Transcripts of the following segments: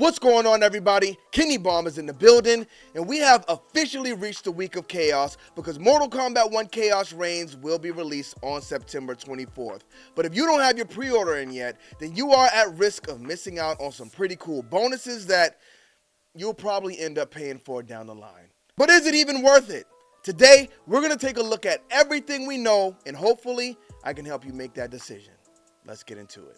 What's going on, everybody? Kennybomb is in the building, and we have officially reached the week of chaos because Mortal Kombat 1 Chaos Reigns will be released on September 24th. But if you don't have your pre-order in yet, then you are at risk of missing out on some pretty cool bonuses that you'll probably end up paying for down the line. But is it even worth it? Today, we're going to take a look at everything we know, and hopefully, I can help you make that decision. Let's get into it.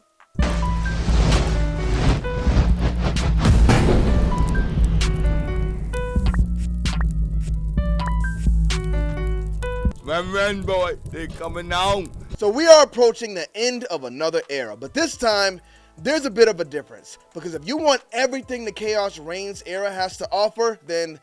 Run, boy, they coming on. So we are approaching the end of another era, but this time, there's a bit of a difference. Because if you want everything the Chaos Reigns era has to offer, then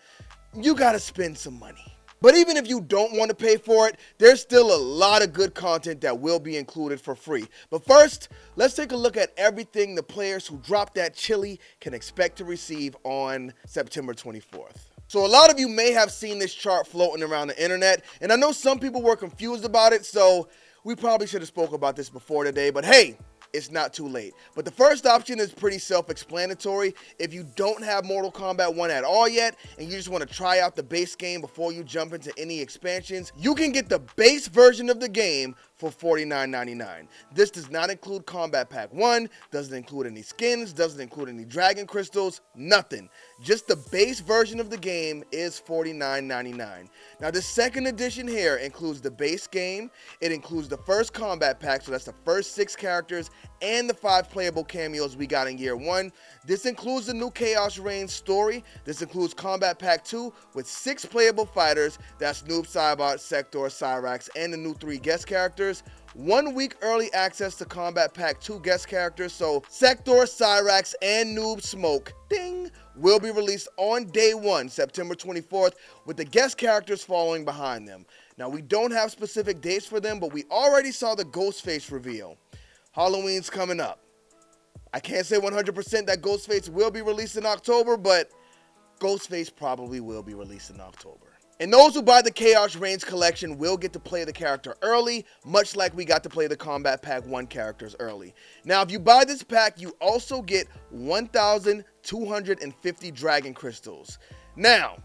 you gotta spend some money. But even if you don't want to pay for it, there's still a lot of good content that will be included for free. But first, let's take a look at everything the players who dropped that chili can expect to receive on September 24th. So a lot of you may have seen this chart floating around the internet, and I know some people were confused about it, so we probably should have spoke about this before today, but hey, it's not too late. But the first option is pretty self-explanatory. If you don't have Mortal Kombat 1 at all yet, and you just want to try out the base game before you jump into any expansions, you can get the base version of the game for $49.99. This does not include Kombat Pack 1, doesn't include any skins, doesn't include any dragon crystals, nothing. Just the base version of the game is $49.99. Now the second edition here includes the base game, it includes the first Kombat Pack, so that's the first 6 characters, and the 5 playable cameos we got in year 1. This includes the new Chaos Reigns story. This includes Kombat Pack 2 with 6 playable fighters, that's Noob Saibot, Sector, Cyrax, and the new 3 guest characters. 1 week early access to Kombat Pack 2 guest characters, so Sector, Cyrax, and Noob Smoke, ding, will be released on day 1, September 24th, with the guest characters following behind them. Now, we don't have specific dates for them, but we already saw the Ghostface reveal. Halloween's coming up. I can't say 100% that Ghostface will be released in October, but Ghostface probably will be released in October. And those who buy the Chaos Reigns collection will get to play the character early, much like we got to play the Kombat Pack 1 characters early. Now, if you buy this pack, you also get 1,250 Dragon Crystals. Now,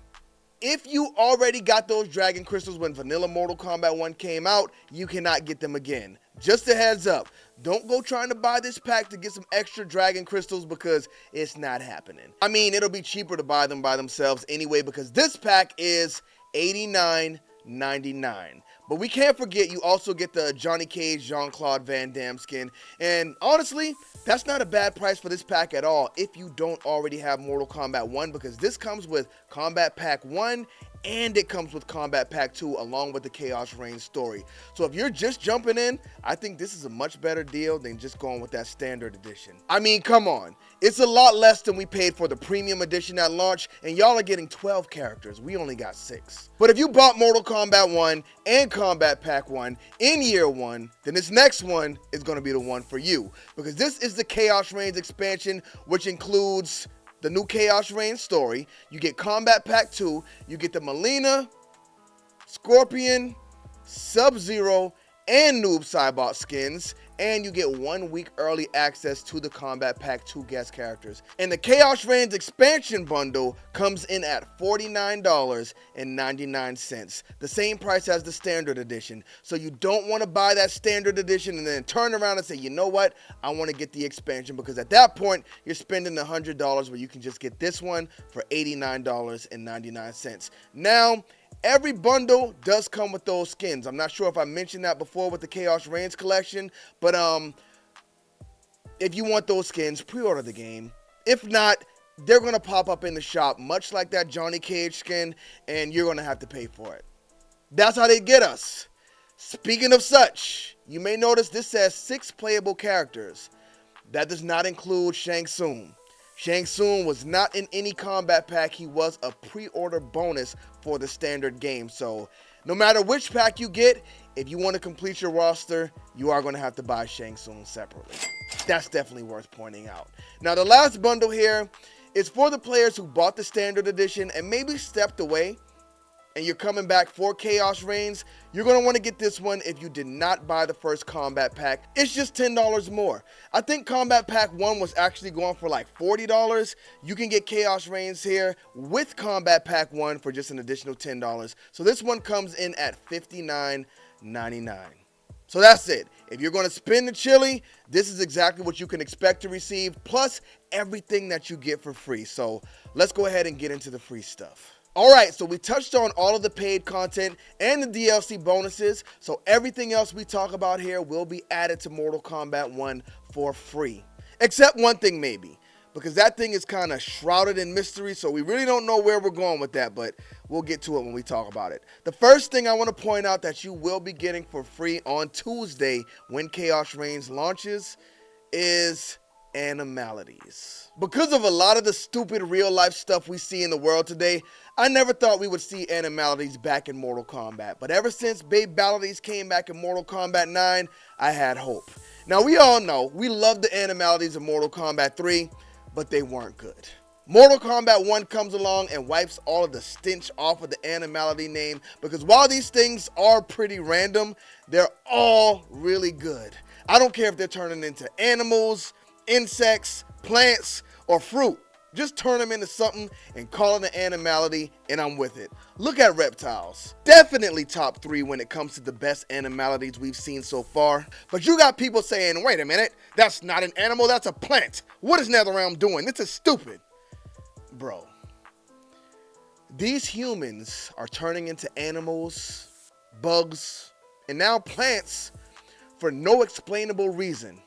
if you already got those Dragon Crystals when vanilla Mortal Kombat 1 came out, you cannot get them again. Just a heads up, don't go trying to buy this pack to get some extra Dragon Crystals because it's not happening. I mean, it'll be cheaper to buy them by themselves anyway because this pack is $89.99. But we can't forget you also get the Johnny Cage Jean-Claude Van Damme skin. And honestly, that's not a bad price for this pack at all if you don't already have Mortal Kombat 1 because this comes with Kombat Pack 1 and it comes with Kombat Pack 2 along with the Chaos Reigns story. So if you're just jumping in, I think this is a much better deal than just going with that standard edition. I mean, come on. It's a lot less than we paid for the premium edition at launch, and y'all are getting 12 characters. We only got 6. But if you bought Mortal Kombat 1 and Kombat Pack 1 in year 1, then this next one is going to be the one for you. Because this is the Chaos Reigns expansion, which includes the new Chaos Reigns story. You get Kombat Pack 2, you get the Mileena, Scorpion, Sub-Zero, and Noob Saibot skins, and you get 1 week early access to the Kombat Pack 2 guest characters. And the Chaos Reigns expansion bundle comes in at $49.99, the same price as the standard edition. So you don't want to buy that standard edition and then turn around and say, you know what, I want to get the expansion, because at that point, you're spending $100 where you can just get this one for $89.99. Now, every bundle does come with those skins. I'm not sure if I mentioned that before with the Chaos Reigns collection, but if you want those skins, pre-order the game. If not, they're going to pop up in the shop, much like that Johnny Cage skin, and you're going to have to pay for it. That's how they get us. Speaking of such, you may notice this says 6 playable characters. That does not include Shang Tsung. Shang Tsung was not in any combat pack. He was a pre-order bonus for the standard game. So no matter which pack you get, if you want to complete your roster, you are going to have to buy Shang Tsung separately. That's definitely worth pointing out. Now the last bundle here is for the players who bought the standard edition and maybe stepped away and you're coming back for Chaos Reigns, you're going to want to get this one if you did not buy the first Combat Pack. It's just $10 more. I think Combat Pack 1 was actually going for like $40. You can get Chaos Reigns here with Combat Pack 1 for just an additional $10. So this one comes in at $59.99. So that's it. If you're going to spend the chili, this is exactly what you can expect to receive, plus everything that you get for free. So let's go ahead and get into the free stuff. Alright, so we touched on all of the paid content and the DLC bonuses, so everything else we talk about here will be added to Mortal Kombat 1 for free. Except one thing maybe, because that thing is kind of shrouded in mystery, so we really don't know where we're going with that, but we'll get to it when we talk about it. The first thing I want to point out that you will be getting for free on Tuesday when Chaos Reigns launches is animalities. Because of a lot of the stupid real life stuff we see in the world today, I never thought we would see animalities back in Mortal Kombat. But ever since Babalities came back in Mortal Kombat 9, I had hope. Now we all know, we love the animalities of Mortal Kombat 3, but they weren't good. Mortal Kombat 1 comes along and wipes all of the stench off of the animality name, because while these things are pretty random, they're all really good. I don't care if they're turning into animals, insects, plants, or fruit. Just turn them into something and call it an animality, and I'm with it. Look at reptiles. Definitely top 3 when it comes to the best animalities we've seen so far. But you got people saying, wait a minute, that's not an animal, that's a plant. What is Netherrealm doing? This is stupid. Bro, these humans are turning into animals, bugs, and now plants for no explainable reason.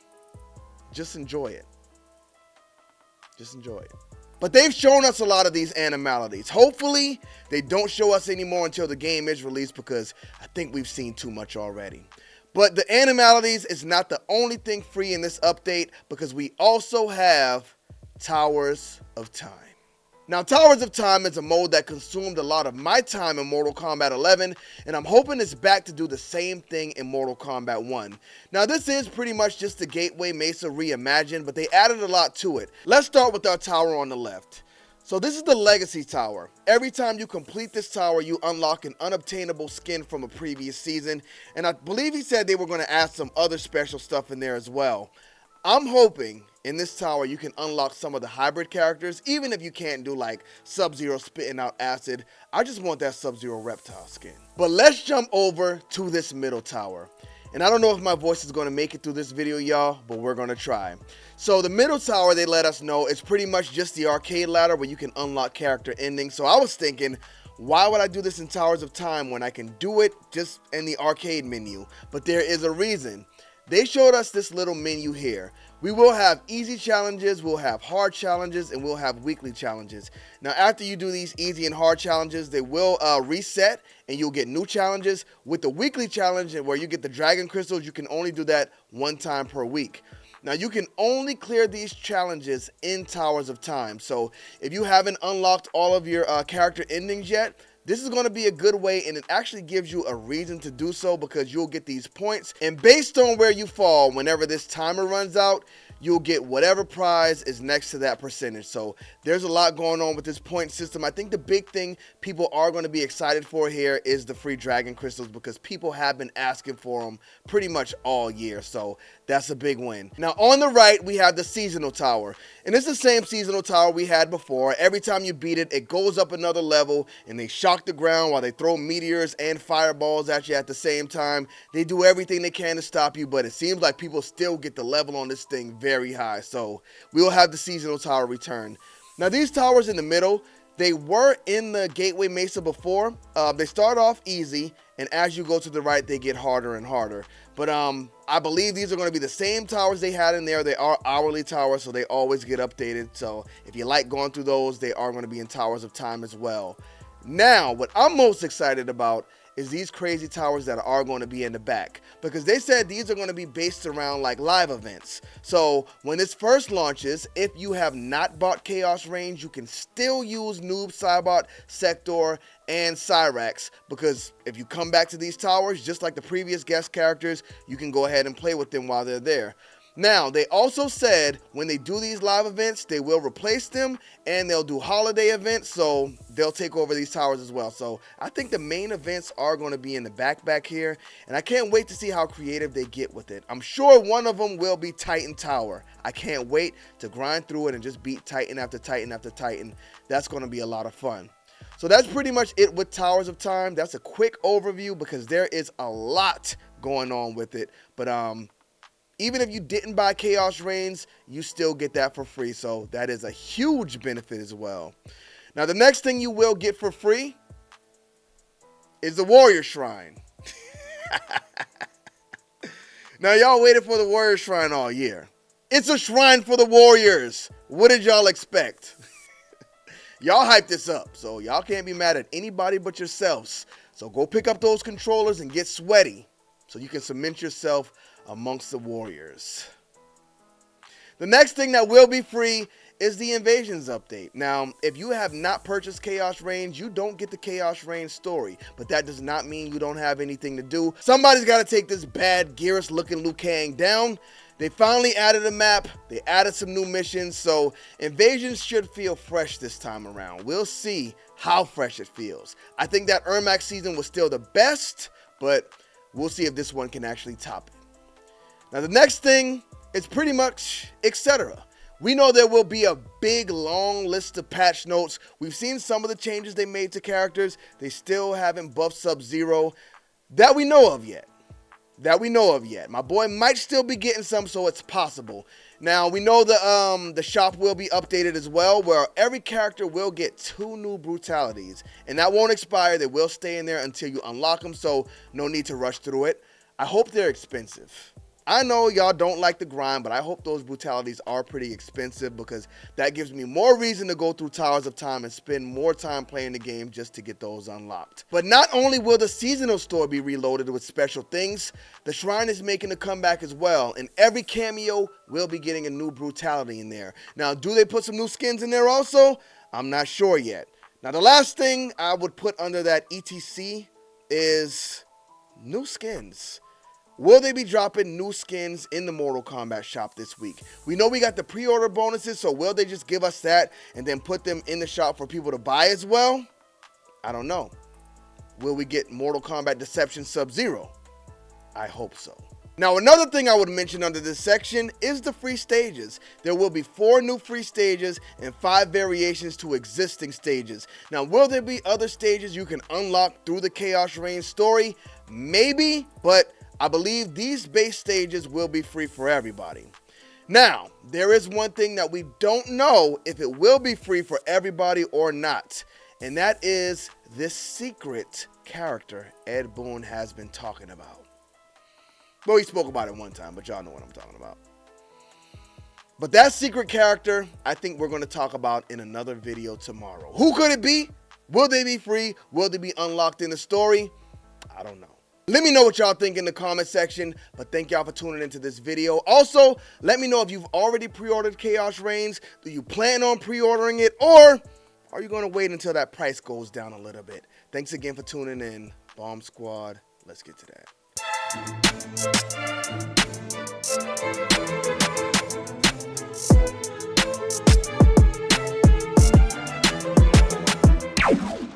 Just enjoy it. Just enjoy it. But they've shown us a lot of these animalities. Hopefully, they don't show us anymore until the game is released, because I think we've seen too much already. But the animalities is not the only thing free in this update, because we also have Towers of Time. Now, Towers of Time is a mode that consumed a lot of my time in Mortal Kombat 11, and I'm hoping it's back to do the same thing in Mortal Kombat 1. Now, this is pretty much just the Gateway Mesa reimagined, but they added a lot to it. Let's start with our tower on the left. So this is the Legacy Tower. Every time you complete this tower, you unlock an unobtainable skin from a previous season, and I believe he said they were going to add some other special stuff in there as well. I'm hoping in this tower you can unlock some of the hybrid characters, even if you can't do like Sub-Zero spitting out acid. I just want that Sub-Zero reptile skin. But let's jump over to this middle tower. And I don't know if my voice is going to make it through this video, y'all, but we're going to try. So the middle tower, they let us know, it's pretty much just the arcade ladder where you can unlock character endings. So I was thinking, why would I do this in Towers of Time when I can do it just in the arcade menu? But there is a reason. They showed us this little menu here. We will have easy challenges, we'll have hard challenges, and we'll have weekly challenges. Now, after you do these easy and hard challenges, they will reset, and you'll get new challenges. With the weekly challenge, where you get the dragon crystals, you can only do that one time per week. Now, you can only clear these challenges in Towers of Time. So, if you haven't unlocked all of your character endings yet, this is going to be a good way, and it actually gives you a reason to do so, because you'll get these points, and based on where you fall, whenever this timer runs out, you'll get whatever prize is next to that percentage. So there's a lot going on with this point system. I think the big thing people are going to be excited for here is the free dragon crystals, because people have been asking for them pretty much all year. So that's a big win. Now on the right, we have the seasonal tower, and it's the same seasonal tower we had before. Every time you beat it, it goes up another level, and they shock the ground while they throw meteors and fireballs at you at the same time. They do everything they can to stop you, but it seems like people still get the level on this thing very high. So we will have the seasonal tower return. Now these towers in the middle, they were in the Gateway Mesa before. They start off easy, and as you go to the right, they get harder and harder. But I believe these are going to be the same towers they had in there. They are hourly towers, so they always get updated. So if you like going through those, they are going to be in Towers of Time as well. Now, what I'm most excited about is these crazy towers that are going to be in the back, because they said these are going to be based around like live events. So when this first launches, if you have not bought Chaos Reigns, you can still use Noob, Saibot, Sector, and Cyrax, because if you come back to these towers, just like the previous guest characters, you can go ahead and play with them while they're there. Now, they also said when they do these live events, they will replace them and they'll do holiday events, so they'll take over these towers as well. So I think the main events are going to be in the back here, and I can't wait to see how creative they get with it. I'm sure one of them will be Titan Tower. I can't wait to grind through it and just beat Titan after Titan after Titan. That's going to be a lot of fun. So that's pretty much it with Towers of Time. That's a quick overview because there is a lot going on with it. But even if you didn't buy Chaos Reigns, you still get that for free. So that is a huge benefit as well. Now, the next thing you will get for free is the Warrior Shrine. Now, y'all waited for the Warrior Shrine all year. It's a shrine for the Warriors. What did y'all expect? Y'all hyped this up, so y'all can't be mad at anybody but yourselves. So go pick up those controllers and get sweaty so you can cement yourself amongst the Warriors. The next thing that will be free is the Invasions update. Now, if you have not purchased Chaos Reigns, you don't get the Chaos Reigns story, but that does not mean you don't have anything to do. Somebody's got to take this bad Geras looking Liu Kang down. They finally added a map, they added some new missions, so Invasions should feel fresh this time around. We'll see how fresh it feels. I think that Ermac season was still the best, but we'll see if this one can actually top it. Now, the next thing is pretty much etc. We know there will be a big, long list of patch notes. We've seen some of the changes they made to characters. They still haven't buffed Sub-Zero that we know of yet. My boy might still be getting some, so it's possible. Now, we know the shop will be updated as well, where every character will get 2 new brutalities. And that won't expire. They will stay in there until you unlock them, so no need to rush through it. I hope they're expensive. I know y'all don't like the grind, but I hope those brutalities are pretty expensive because that gives me more reason to go through Towers of Time and spend more time playing the game just to get those unlocked. But not only will the seasonal store be reloaded with special things, the shrine is making a comeback as well, and every cameo will be getting a new brutality in there. Now, do they put some new skins in there also? I'm not sure yet. Now, the last thing I would put under that ETC is new skins. Will they be dropping new skins in the Mortal Kombat shop this week? We know we got the pre-order bonuses, so will they just give us that and then put them in the shop for people to buy as well? I don't know. Will we get MortalKombatDeception Sub-Zero? I hope so. Now, another thing I would mention under this section is the free stages. There will be 4 new free stages and 5 variations to existing stages. Now, will there be other stages you can unlock through the Chaos Reigns story? Maybe, but I believe these base stages will be free for everybody. Now, there is one thing that we don't know if it will be free for everybody or not, and that is this secret character Ed Boon has been talking about. Well, he spoke about it one time, but y'all know what I'm talking about. But that secret character, I think we're going to talk about in another video tomorrow. Who could it be? Will they be free? Will they be unlocked in the story? I don't know. Let me know what y'all think in the comment section, but thank y'all for tuning into this video. Also, let me know if you've already pre-ordered Chaos Reigns. Do you plan on pre-ordering it, or are you going to wait until that price goes down a little bit? Thanks again for tuning in. Bomb Squad, let's get to that.